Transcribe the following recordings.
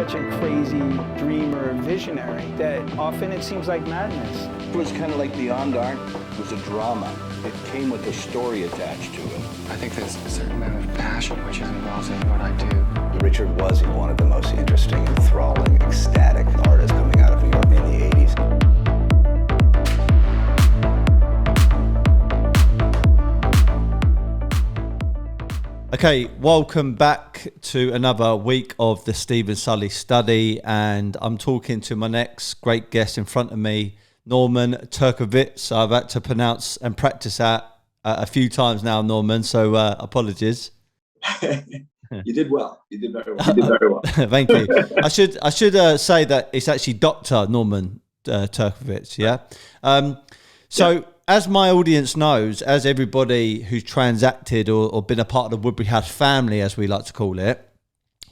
such a crazy dreamer, visionary, that often it seems like madness. It was kind of like Beyond Art. It was a drama. It came with a story attached to it. I think there's a certain amount of passion which is involved in what I do. Richard was one of the most interesting, enthralling, ecstatic artists coming out of New York in the 80s. Okay, welcome back to another week of the Stephen Sully Study, and I'm talking to my next great guest in front of me, Norman Turkowitz. I've had to pronounce and practice that a few times now, Norman, so apologies. You did well. You did very well. You did very well. Thank you. I should say that it's actually Dr Norman Turkowitz, yeah? As my audience knows, as everybody who's transacted or been a part of the Woodbury House family, as we like to call it,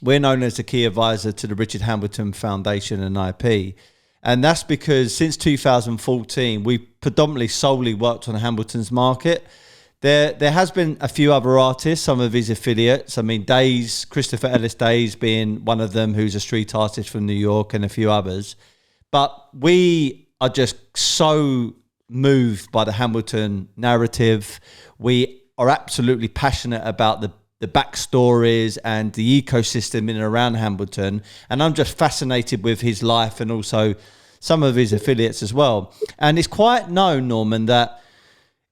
we're known as the key advisor to the Richard Hambleton Foundation and IP. And that's because since 2014, we predominantly solely worked on Hambleton's market. There has been a few other artists, some of his affiliates. I mean, Days, Christopher Ellis Days being one of them, who's a street artist from New York, and a few others. But we are just so moved by the Hambleton narrative. We are absolutely passionate about the backstories and the ecosystem in and around Hambleton. And I'm just fascinated with his life and also some of his affiliates as well. And it's quite known, Norman, that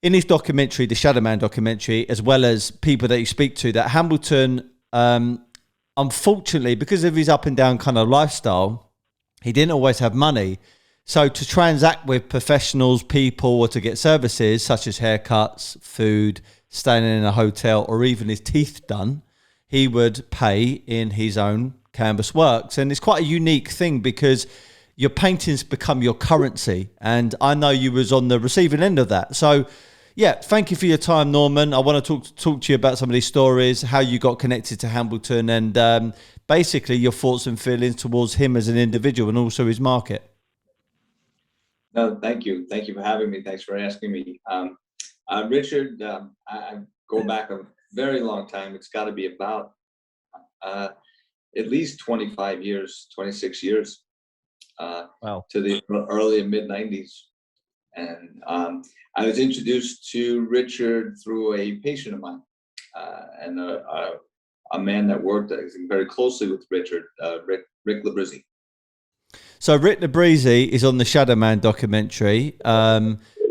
in his documentary, the Shadow Man documentary, as well as people that you speak to, that Hambleton, unfortunately, because of his up and down kind of lifestyle, he didn't always have money. So to transact with professionals, people, or to get services such as haircuts, food, staying in a hotel, or even his teeth done, he would pay in his own canvas works. And it's quite a unique thing because your paintings become your currency. And I know you was on the receiving end of that. So yeah, thank you for your time, Norman. I want to talk to you about some of these stories, how you got connected to Hambleton, and basically your thoughts and feelings towards him as an individual and also his market. No, thank you. Thank you for having me. Thanks for asking me. Richard, I go back a very long time. It's got to be about at least 25 years, 26 years, Wow. To the early and mid 90s. And I was introduced to Richard through a patient of mine, and a man that worked very closely with Richard, Rick Labrizzi. So Rick Labrizzi is on the Shadow Man documentary.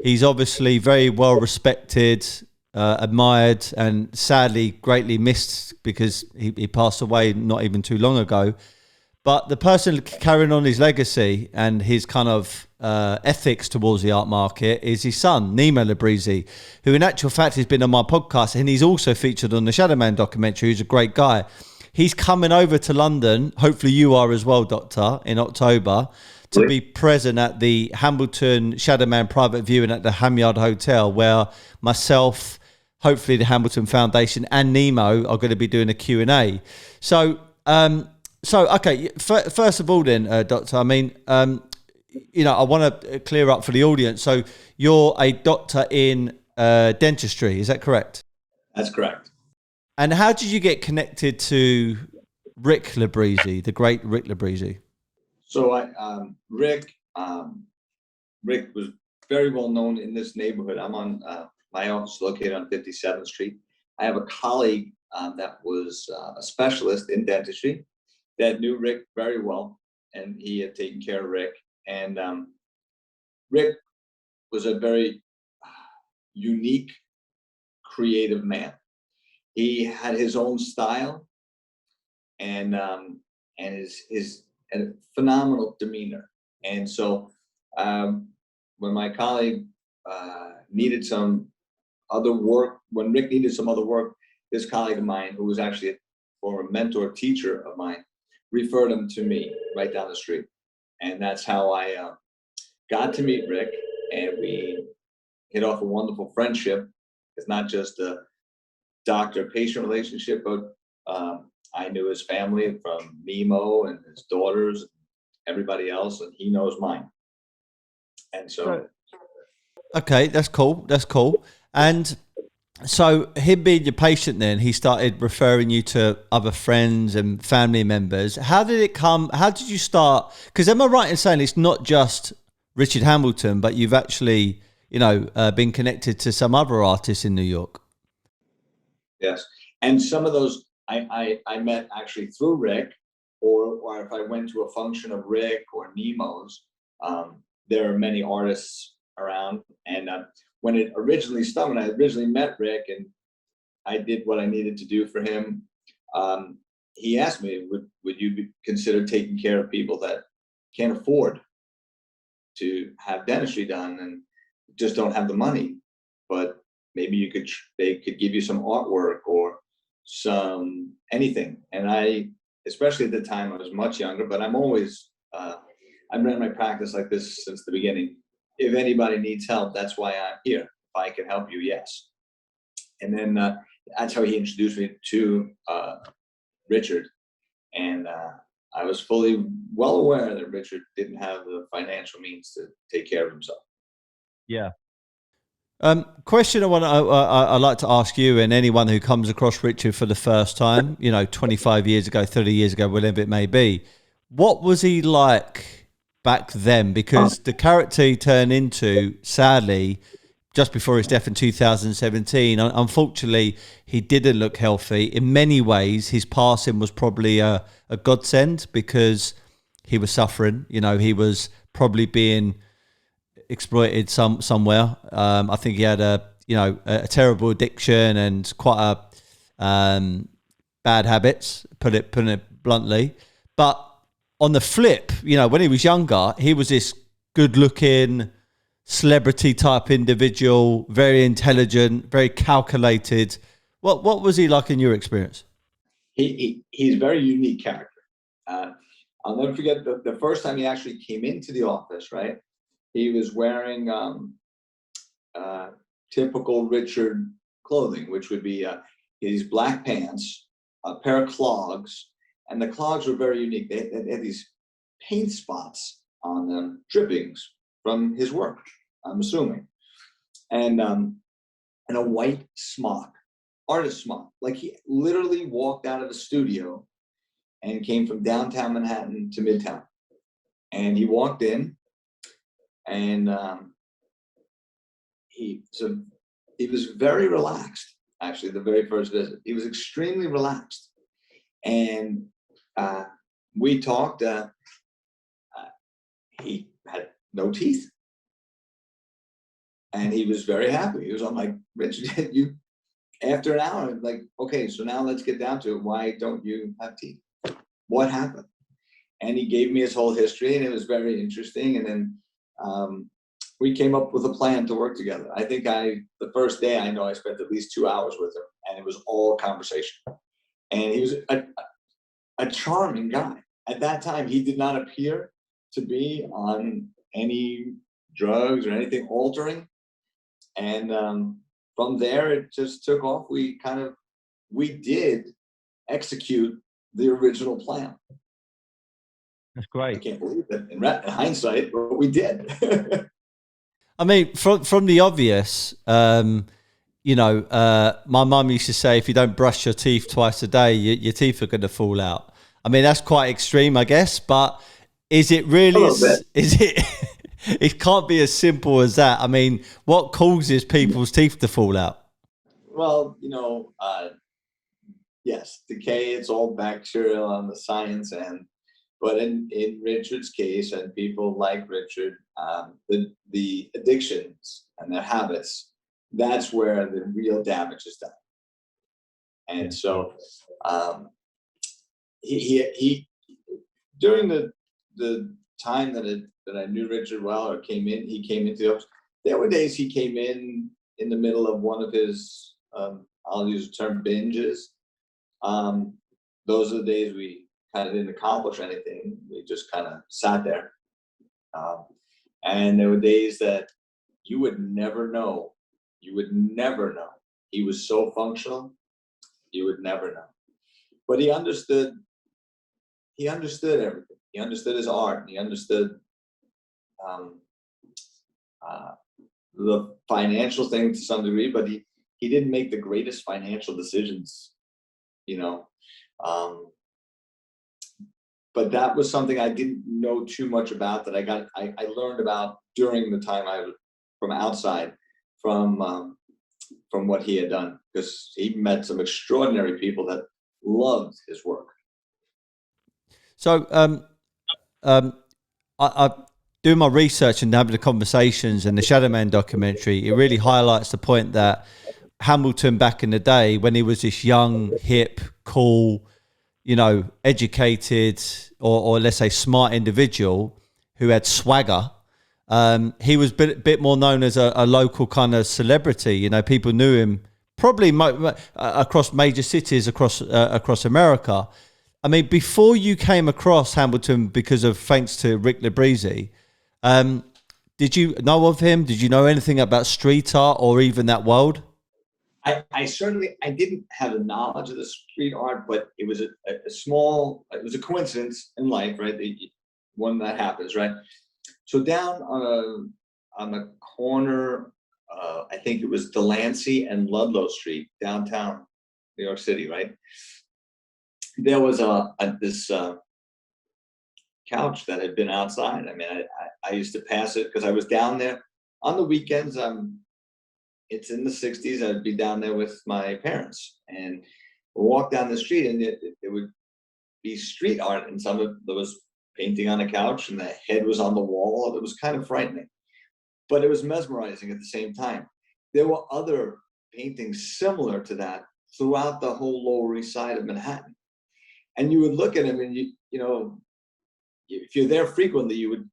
He's obviously very well respected, admired, and sadly greatly missed because he passed away not even too long ago. But the person carrying on his legacy and his kind of ethics towards the art market is his son, Nemo Labrizzi, who in actual fact has been on my podcast, and he's also featured on the Shadow Man documentary. He's a great guy. He's coming over to London, hopefully you are as well, Doctor, in October, to be present at the Hambleton Shadow Man private viewing at the Hamyard Hotel, where myself, hopefully the Hambleton Foundation, and Nemo are going to be doing a Q&A. So, okay, first of all then, Doctor, I mean, I want to clear up for the audience. So you're a doctor in dentistry, is that correct? That's correct. And how did you get connected to Rick Labrizzi, the great Rick Labrizzi? So Rick was very well known in this neighborhood. I'm on my office located on 57th Street. I have a colleague that was a specialist in dentistry that knew Rick very well, and he had taken care of Rick. And Rick was a very unique, creative man. He had his own style and his phenomenal demeanor. And so when my colleague needed some other work, when Rick needed some other work, this colleague of mine, who was actually a former mentor teacher of mine, referred him to me right down the street. And that's how I got to meet Rick, and we hit off a wonderful friendship. It's not just a doctor-patient relationship, but I knew his family from Nemo and his daughters, everybody else, and he knows mine. And so, okay, that's cool. And So him being your patient, then he started referring you to other friends and family members. How did it come? How did you start? Because am I right in saying it's not just Richard Hambleton, but you've actually, been connected to some other artists in New York? Yes. And some of those I met actually through Rick, or if I went to a function of Rick or Nemo's, there are many artists around. And when I originally met Rick and I did what I needed to do for him, he asked me, would you consider taking care of people that can't afford to have dentistry done and just don't have the money, but maybe they could give you some artwork or some anything. And I, especially at the time, I was much younger, but I'm always, I've ran my practice like this since the beginning. If anybody needs help, that's why I'm here. If I can help you, yes. And then that's how he introduced me to Richard. And I was fully well aware that Richard didn't have the financial means to take care of himself. Yeah. Question I like to ask you and anyone who comes across Richard for the first time, 25 years ago, 30 years ago, whatever it may be. What was he like back then? Because the character he turned into, sadly, just before his death in 2017, unfortunately, he didn't look healthy. In many ways, his passing was probably a godsend because he was suffering. He was probably being exploited somewhere. I think he had a terrible addiction and quite bad habits, putting it bluntly. But on the flip, when he was younger, he was this good-looking celebrity type individual, very intelligent, very calculated. What was he like in your experience? He's a very unique character. I'll never forget the first time he actually came into the office, right? He was wearing typical Richard clothing, which would be his black pants, a pair of clogs, and the clogs were very unique. They had these paint spots on them, drippings from his work, I'm assuming, and a white smock, artist smock. Like he literally walked out of the studio and came from downtown Manhattan to Midtown, and he walked in. And he was very relaxed. Actually, the very first visit, he was extremely relaxed, and we talked. He had no teeth, and he was very happy. He was on like, Richard, you. After an hour, I'm like, okay, so now let's get down to it. Why don't you have teeth? What happened? And he gave me his whole history, and it was very interesting. And then we came up with a plan to work together. I think the first day I spent at least 2 hours with him, and it was all conversation. And he was a charming guy. At that time, he did not appear to be on any drugs or anything altering. And from there, it just took off. We did execute the original plan. That's great. I can't believe it in hindsight, but we did. I mean, from the obvious, my mum used to say, if you don't brush your teeth twice a day, your teeth are going to fall out. I mean, that's quite extreme, I guess, but is it really, it can't be as simple as that. I mean, what causes people's teeth to fall out? Well, yes, decay, it's all bacterial on the science end. But in Richard's case, and people like Richard, the addictions and their habits, that's where the real damage is done. And so he during the time that I knew Richard well, or he came into the office, there were days he came in the middle of one of his, I'll use the term, binges. Those are the days we kind of didn't accomplish anything. We just kind of sat there. And there were days that you would never know. You would never know. He was so functional, you would never know. But he understood everything. He understood his art. He understood the financial thing to some degree, but he didn't make the greatest financial decisions, you know. But that was something I didn't know too much about, that I learned about during the time I was from outside, from what he had done, because he met some extraordinary people that loved his work. So, I doing my research and having the conversations, and the Shadow Man documentary, it really highlights the point that Hambleton back in the day, when he was this young, hip, cool, you know, educated, or let's say smart individual who had swagger, he was a bit more known as a local kind of celebrity. You know, people knew him probably across major cities across America. I mean, before you came across Hambleton, thanks to Rick Librizzi, did you know of him? Did you know anything about street art or even that world? I certainly, I didn't have the knowledge of the street art, but it was it was a coincidence in life, right? One that happens, right? So down on the corner, I think it was Delancey and Ludlow Street, downtown New York City, right? There was this couch that had been outside. I mean, I used to pass it because I was down there on the weekends. It's in the 60s. I'd be down there with my parents, and we'd walk down the street, and it would be street art, and there was painting on a couch, and the head was on the wall. It was kind of frightening, but it was mesmerizing at the same time. There were other paintings similar to that throughout the whole Lower East Side of Manhattan, and you would look at them, and you know, if you're there frequently, you would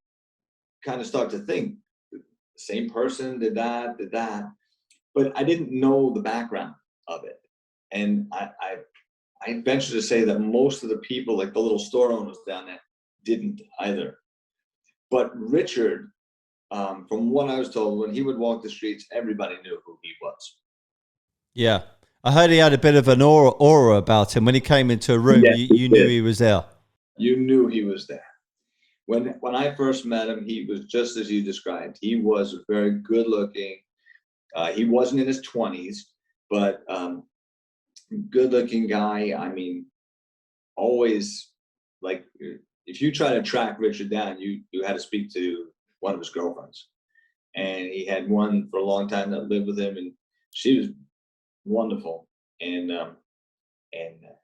kind of start to think, the same person did that, but I didn't know the background of it. And I venture to say that most of the people, like the little store owners down there, didn't either. But Richard, from what I was told, when he would walk the streets, everybody knew who he was. Yeah. I heard he had a bit of an aura about him. When he came into a room, Yeah, you knew he was there. You knew he was there. When I first met him, he was just as you described. He was very good looking. He wasn't in his 20s, but good looking guy. I mean, always, like, if you try to track Richard down, you had to speak to one of his girlfriends. And he had one for a long time that lived with him, and she was wonderful. And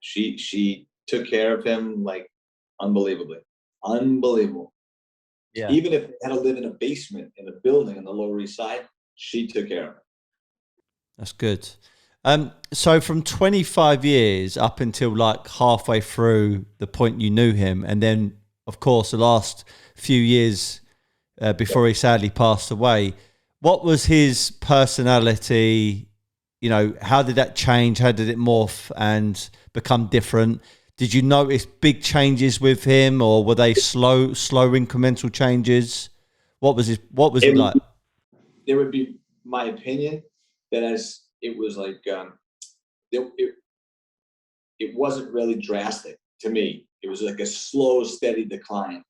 she took care of him like unbelievably. Unbelievable. Yeah. Even if they had to live in a basement in a building on the Lower East Side, she took care of him. That's good. So from 25 years up until like halfway through the point you knew him, and then of course the last few years before he sadly passed away, what was his personality? You know, how did that change? How did it morph and become different? Did you notice big changes with him, or were they slow incremental changes? What was he like? It would be my opinion that as it was like it wasn't really drastic to me. It was like a slow, steady decline.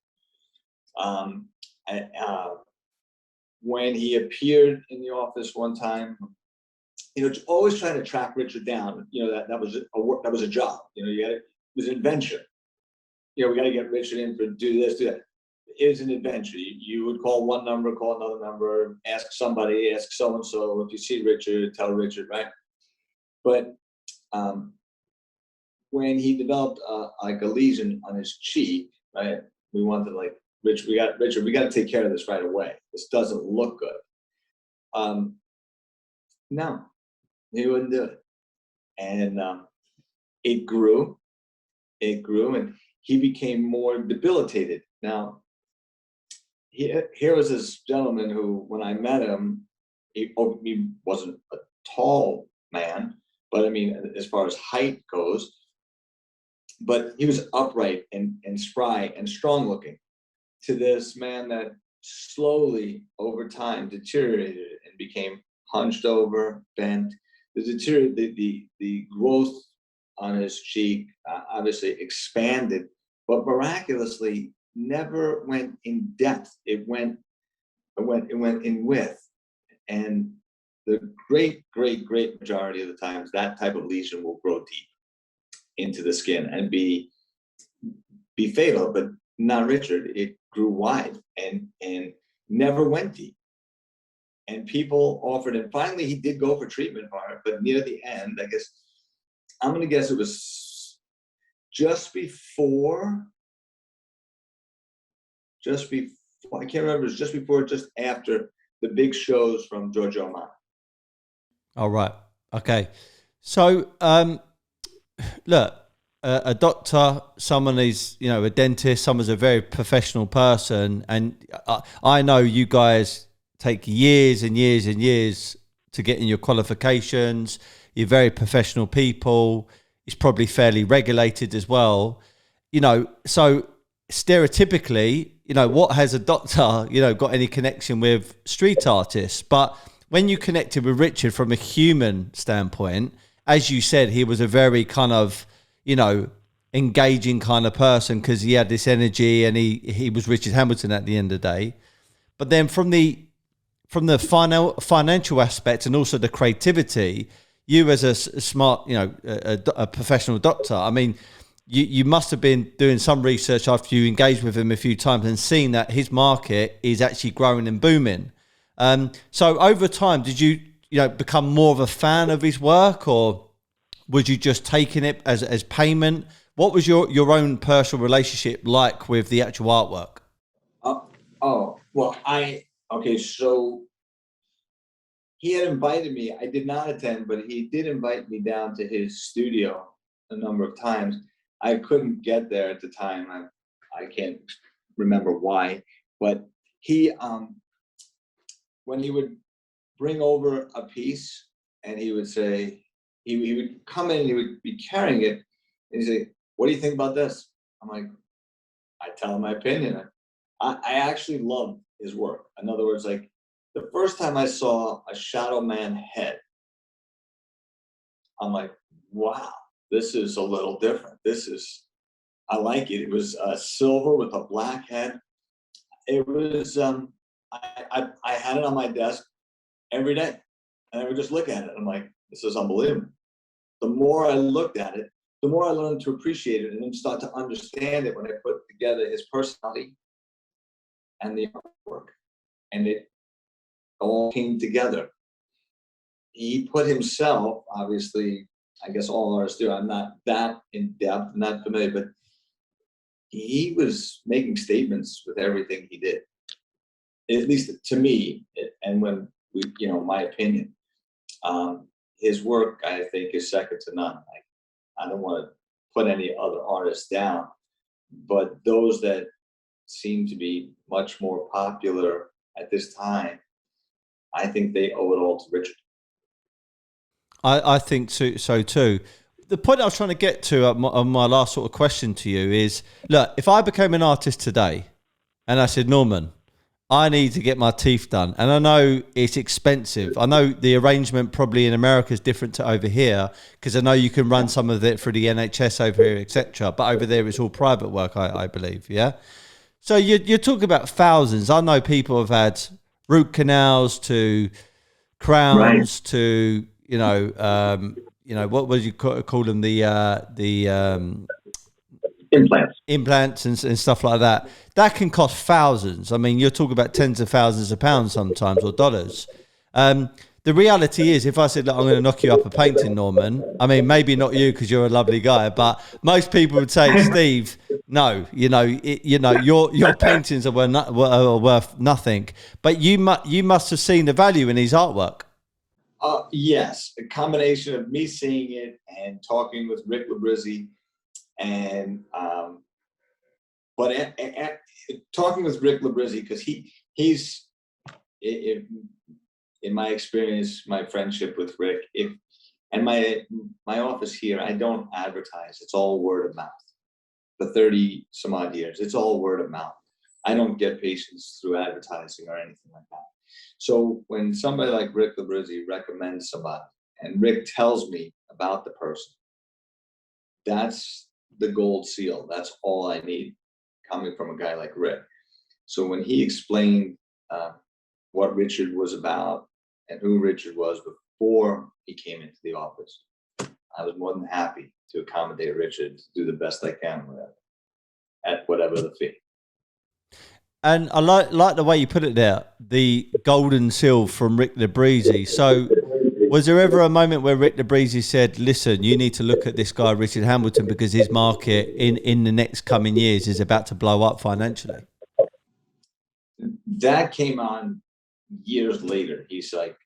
When he appeared in the office one time, you know, always trying to track Richard down. You know, that was a job. You know, it was an adventure. You know, we got to get Richard in for do this, do that. It was an adventure. You would call one number, call another number, ask somebody, ask so and so. If you see Richard, tell Richard, right? But when he developed like a lesion on his cheek, right? We wanted, like, Richard, we got to take care of this right away. This doesn't look good. No, he wouldn't do it. And it grew, and he became more debilitated. Now, here was this gentleman who, when I met him, he wasn't a tall man, but I mean, as far as height goes, but he was upright and spry and strong looking, to this man that slowly over time deteriorated and became hunched over, bent. The growth on his cheek obviously expanded, but miraculously never went in depth. It went in width, and the great majority of the times, that type of lesion will grow deep into the skin and be fatal, but not Richard. It grew wide and never went deep. And people offered, and finally he did go for treatment for it, but near the end, I guess, I'm going to guess it was just before, I can't remember, it was just before, just after the big shows from Giorgio Armani. All right. Okay. So, look, a doctor, someone is, you know, a dentist, someone's a very professional person. And I know you guys take years and years and years to get in your qualifications. You're very professional people. It's probably fairly regulated as well. You know, so stereotypically, you know, what has a doctor, you know, got any connection with street artists? But when you connected with Richard from a human standpoint, as you said, he was a very kind of, you know, engaging kind of person because he had this energy and he was Richard Hambleton at the end of the day. But then from the financial aspect and also the creativity, you as a smart, you know, a professional doctor, I mean, you must have been doing some research after you engaged with him a few times and seen that his market is actually growing and booming. So over time, did you become more of a fan of his work, or was you just taking it as payment? What was your own personal relationship like with the actual artwork? So he had invited me. I did not attend, but he did invite me down to his studio a number of times. I couldn't get there at the time. I can't remember why, but he, when he would bring over a piece and he would say, he would come in and he would be carrying it and he'd say, "What do you think about this?" I'm like, I tell him my opinion. I actually loved his work. In other words, like the first time I saw a Shadow Man head, I'm like, wow, this is a little different. I like it. It was silver with a black head. It was, I had it on my desk every day and I would just look at it. I'm like, this is unbelievable. The more I looked at it, the more I learned to appreciate it and then start to understand it when I put together his personality and the artwork. And it all came together. He put himself, obviously, I guess all artists do. I'm not that in depth, not familiar, but he was making statements with everything he did. At least to me, and when we, my opinion, his work, I think, is second to none. I don't want to put any other artists down, but those that seem to be much more popular at this time, I think they owe it all to Richard. I think so too. The point I was trying to get to on my last sort of question to you is, look, if I became an artist today and I said, Norman, I need to get my teeth done, and I know it's expensive. I know the arrangement probably in America is different to over here, because I know you can run some of it through the NHS over here, etc. But over there, it's all private work, I believe. Yeah. So you're talking about thousands. I know people have had root canals to crowns to what would you call them, the implants and stuff like that. That can cost thousands. I mean, you're talking about tens of thousands of pounds sometimes, or dollars. The reality is, if I said, look, I'm going to knock you up a painting, Norman, I mean, maybe not you because you're a lovely guy, but most people would say, Steve, no, your paintings are worth nothing. But you must have seen the value in his artwork. Yes, a combination of me seeing it and talking with Rick Labrizzi, and talking with Rick Labrizzi, because he's in my experience, my friendship with Rick, and my office here, I don't advertise. It's all word of mouth. For 30 some odd years, it's all word of mouth. I don't get patients through advertising or anything like that. So when somebody like Rick Labrizzi recommends somebody and Rick tells me about the person, that's the gold seal. That's all I need coming from a guy like Rick. So when he explained what Richard was about and who Richard was before he came into the office, I was more than happy to accommodate Richard to do the best I can with it, at whatever the fee. And I like the way you put it there, the golden seal from Rick LeBreezy. So was there ever a moment where Rick LeBreezy said, listen, you need to look at this guy, Richard Hambleton, because his market in the next coming years is about to blow up financially? That came on years later. He's like,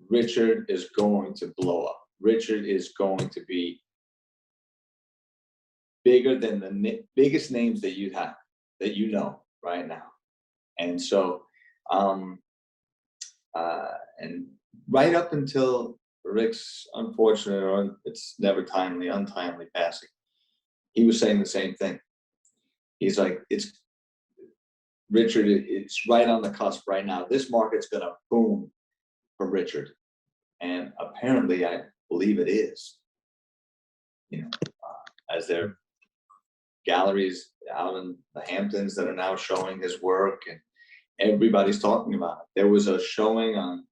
Richard is going to blow up. Richard is going to be bigger than the biggest names that you have, that you know right now. And so, and right up until Rick's unfortunate, or it's never untimely passing, he was saying the same thing. He's like, Richard, it's right on the cusp right now. This market's gonna boom for Richard. And apparently I believe it is, as their galleries out in the Hamptons that are now showing his work, and everybody's talking about it. There was a showing on,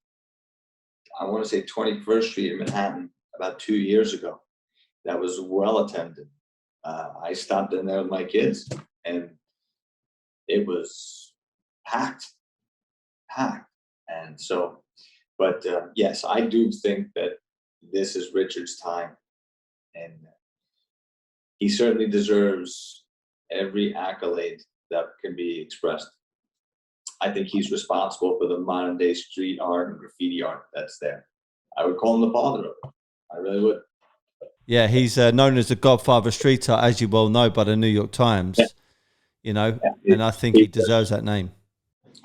I want to say 21st Street in Manhattan about 2 years ago that was well attended. I stopped in there with my kids and it was packed. And so, but yes, I do think that this is Richard's time, and he certainly deserves every accolade that can be expressed. I think he's responsible for the modern day street art and graffiti art that's there. I would call him the father of it. I really would. Yeah, he's known as the Godfather of street art, as you well know, by the New York Times. Yeah. And I think he deserves that name.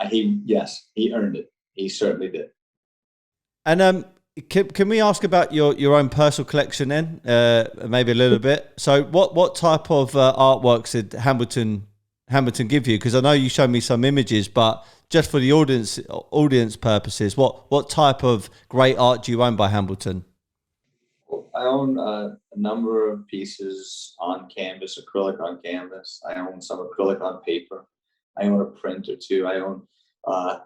Yes, he earned it. He certainly did. And can we ask about your own personal collection then, maybe a little bit? So what type of artworks did Hambleton give you? Because I know you showed me some images, but just for the audience purposes, what type of great art do you own by Hambleton? I own a number of pieces on canvas, acrylic on canvas. I own some acrylic on paper. I own a print or two. I own I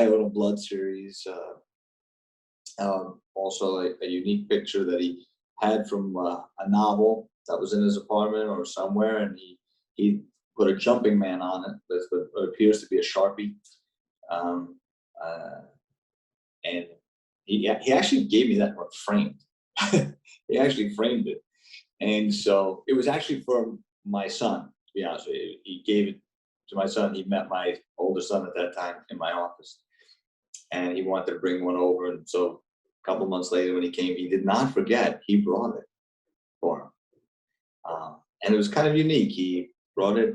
own a blood series. Also a unique picture that he had from a novel that was in his apartment or somewhere, and he put a jumping man on it with what appears to be a Sharpie. And he actually gave me that one framed. He actually framed it. And so it was actually for my son, to be honest with you. He gave it to my son. He met my older son at that time in my office, and he wanted to bring one over. And so a couple months later when he came, he did not forget. He brought it for him. And it was kind of unique. He brought it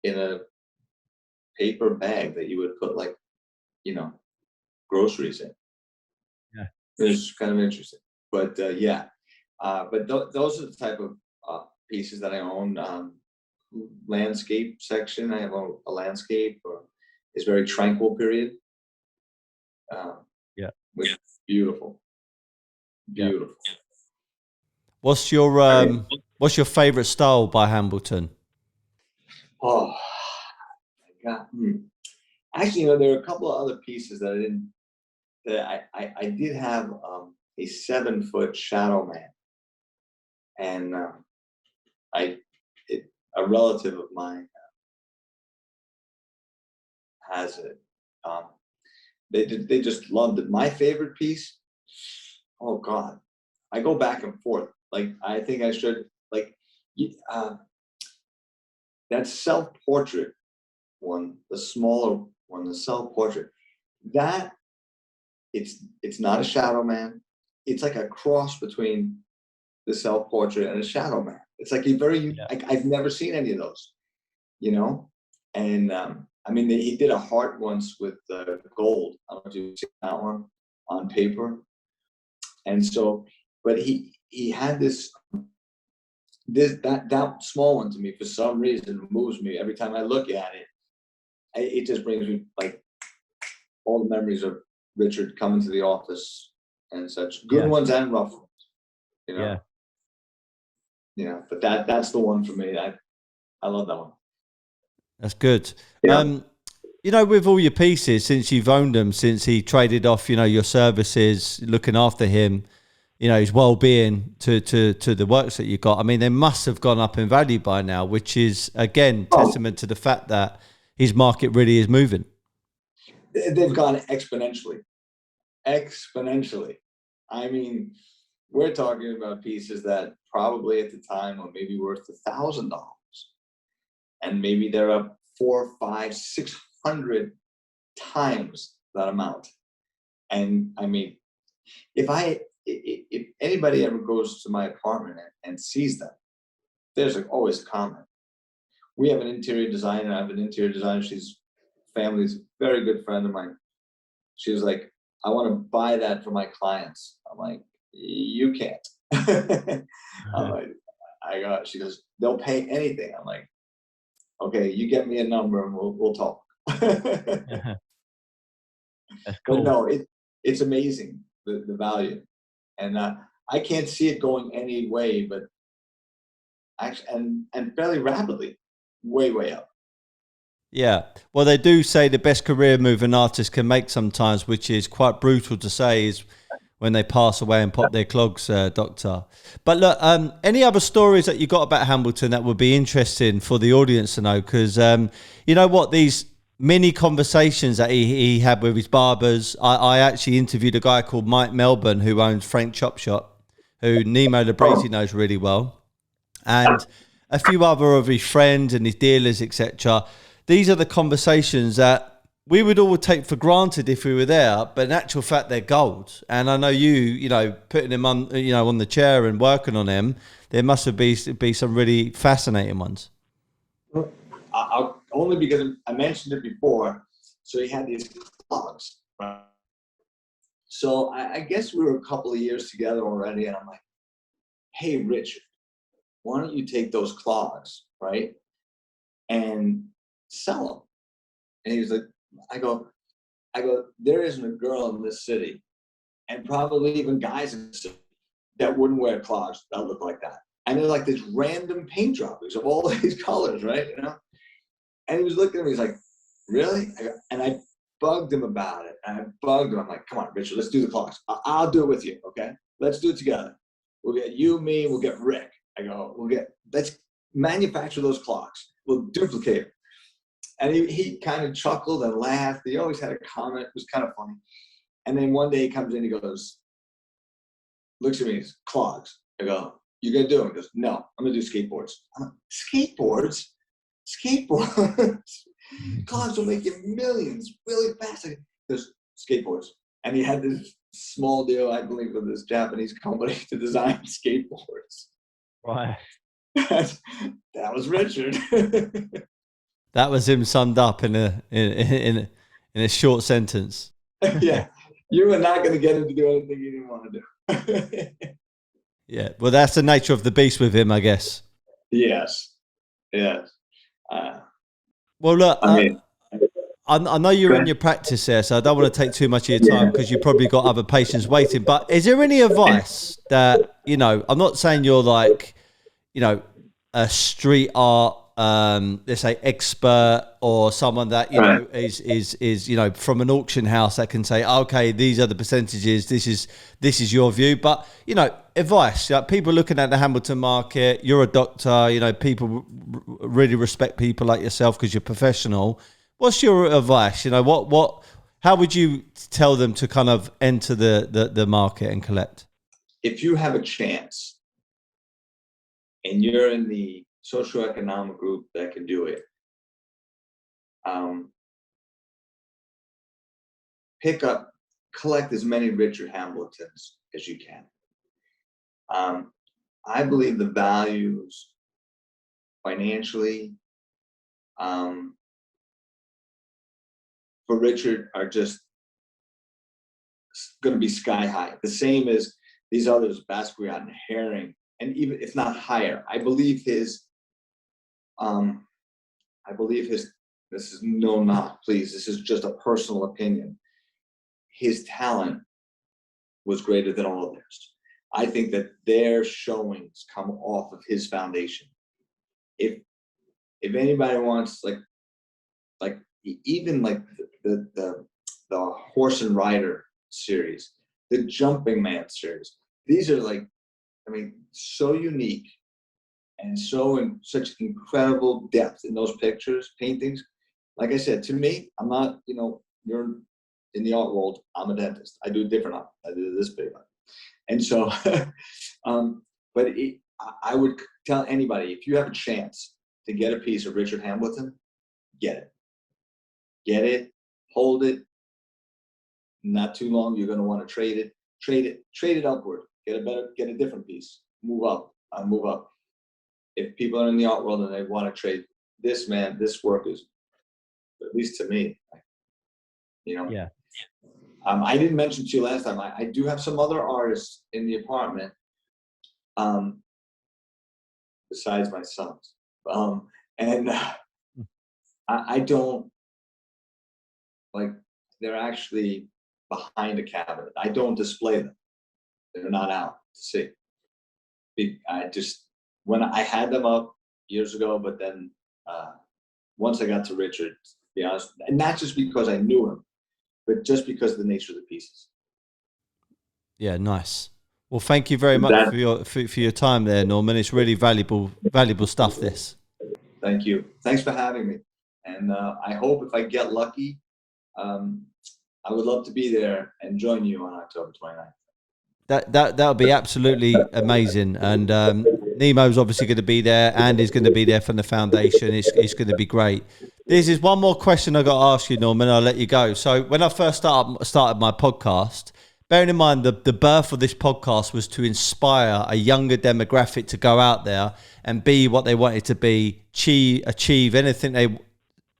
in a paper bag that you would put groceries in. Yeah. It was kind of interesting. But those are the type of pieces that I own. Landscape section, I have a landscape, or it's very tranquil period. Which is beautiful. Beautiful. What's your favorite style by Hambleton? Oh my God. Actually, there are a couple of other pieces that I didn't. That I did have a 7-foot shadow man, and a relative of mine has it. They just loved it. My favorite piece, oh God, I go back and forth. Like, I think I should, that self-portrait one, the smaller one, the self-portrait, that it's not a shadow man. It's like a cross between the self-portrait and a shadow man. It's like I've never seen any of those, and he did a heart once with gold. I don't know if you've seen that one on paper. And so, but he had that small one to me, for some reason, moves me every time I look at it. It just brings me all the memories of Richard coming to the office and such, good ones and rough ones, but that's the one for me. I love that one. That's good. Yeah. You know, with all your pieces, since you've owned them, since he traded off, you know, your services, looking after him, you know, his well-being to the works that you got. I mean, they must have gone up in value by now, which is, again, testament to the fact that his market really is moving. They've gone exponentially. Exponentially. I mean, we're talking about pieces that probably at the time were maybe worth $1,000. And maybe they're up 4, 5, 600 times that amount. And I mean, if anybody ever goes to my apartment and sees them, there's always a comment. We have an interior designer. I have an interior designer. She's family's very good friend of mine. She was like, I want to buy that for my clients. I'm like, you can't. I'm like, she goes, they'll pay anything. I'm like, okay, you get me a number and we'll talk. That's cool. But no, it's amazing, the value. And I can't see it going any way, but actually, and fairly rapidly, way up. Yeah. Well, they do say the best career move an artist can make sometimes, which is quite brutal to say, is when they pass away and pop their clogs, Doctor. But look, any other stories that you got about Hambleton that would be interesting for the audience to know? Because you know what, these mini conversations that he had with his barbers. I actually interviewed a guy called Mike Melbourne who owns Frank Chop Shop, who Nemo Labrisi knows really well, and a few other of his friends and his dealers, etc. These are the conversations that we would all take for granted if we were there, but in actual fact, they're gold. And I know you know, putting him on, you know, on the chair and working on him, there must have be some really fascinating ones. Only because I mentioned it before. So he had these clogs, right? So I guess we were a couple of years together already, and I'm like, hey, Richard, why don't you take those clogs, right, and sell them? And he was like, I go, there isn't a girl in this city, and probably even guys in the city, that wouldn't wear clogs that look like that. And they're like these random paint droppings of all these colors, right? You know? And he was looking at me, he's like, really? And I bugged him about it. And I bugged him. I'm like, come on, Richard, let's do the clogs. I'll do it with you, okay? Let's do it together. We'll get you, me, we'll get Rick. I go, let's manufacture those clogs. We'll duplicate them. And he kind of chuckled and laughed. He always had a comment. It was kind of funny. And then one day he comes in, he goes, looks at me, he's clogs. I go, you gonna do them? He goes, no, I'm gonna do skateboards. I'm like, skateboards? Clogs will make you millions really fast. He goes, skateboards. And he had this small deal, I believe, with this Japanese company to design skateboards. Right. That was Richard. That was him summed up in a short sentence. Yeah, you were not going to get him to do anything you didn't want to do. Yeah, well, that's the nature of the beast with him, I guess. Yes. Well, look, I know you're in your practice there, so I don't want to take too much of your time because you've probably got other patients waiting. But is there any advice that, you know, I'm not saying you're like, you know, a street art, let's say expert, or someone that, you know, is, you know, from an auction house that can say, okay, these are the percentages, this is your view. But, you know, advice, like people looking at the Hambleton market, you're a doctor, you know, people really respect people like yourself because you're professional. What's your advice? You know, how would you tell them to kind of enter the market and collect? If you have a chance and you're in the socioeconomic group that can do it, collect as many Richard Hambletons as you can. I believe the values financially for Richard are just going to be sky high. The same as these others, Basquiat and Herring, and even if not higher. I believe his, this is no knock, please. This is just a personal opinion. His talent was greater than all of theirs. I think that their showings come off of his foundation. If anybody wants like even like the Horse and Rider series, the Jumping Man series. These are like, I mean, so unique and so in such incredible depth in those pictures, paintings. Like I said, to me, I'm not, you know, you're in the art world, I'm a dentist. I do different art. I do this big art. And so, but I would tell anybody, if you have a chance to get a piece of Richard Hambleton, get it. Get it, hold it. Not too long, you're going to want to trade it upward. Get a different piece. Move up. If people are in the art world and they want to trade this, man, this work is, at least to me, you know. Yeah. I didn't mention to you last time. I do have some other artists in the apartment, besides my sons, and I don't like. They're actually behind a cabinet. I don't display them. They're not out to see. I just, when I had them up years ago, but then once I got to Richard, to be honest, and not just because I knew him, but just because of the nature of the pieces. Yeah, nice. Well, thank you very much for your time there, Norman. It's really valuable stuff, this. Thank you. Thanks for having me. And I hope if I get lucky, I would love to be there and join you on October 29th. That would be absolutely amazing. And Nemo's obviously going to be there. Andy's going to be there from the foundation. It's going to be great. This is one more question I got to ask you, Norman. I'll let you go. So when I first started my podcast, bearing in mind the birth of this podcast was to inspire a younger demographic to go out there and be what they wanted to be, achieve anything they,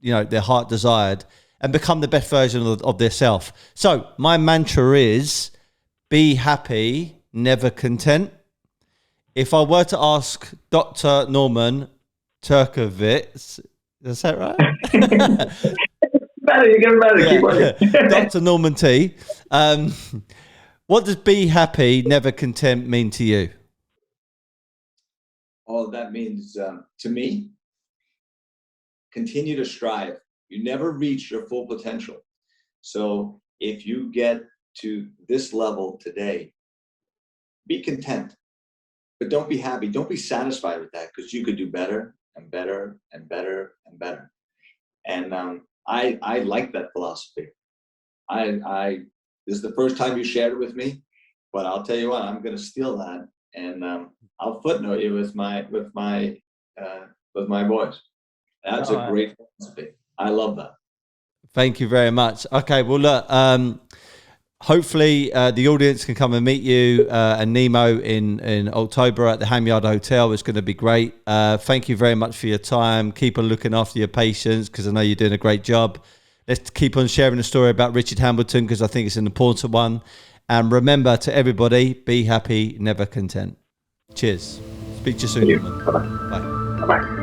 their heart desired, and become the best version of themselves. So my mantra is, be happy, never content. If I were to ask Dr. Norman Turkowitz, is that right? Better, you get better. Yeah. Keep working. Dr. Norman T. What does be happy, never content mean to you? All that means to me, continue to strive. You never reach your full potential. So if you get to this level today, be content, but don't be happy. Don't be satisfied with that, because you could do better and better and better and better. And I like that philosophy. This is the first time you shared it with me, but I'll tell you what, I'm going to steal that, and I'll footnote you with my voice. That's a great philosophy. I love that. Thank you very much. Okay, well, look, hopefully the audience can come and meet you and Nemo in October at the Hamyard Hotel. It's going to be great. Thank you very much for your time. Keep on looking after your patients, because I know you're doing a great job. Let's keep on sharing the story about Richard Hambleton, because I think it's an important one. And remember, to everybody, be happy, never content. Cheers. Speak to you soon. Bye-bye. Bye. Bye-bye.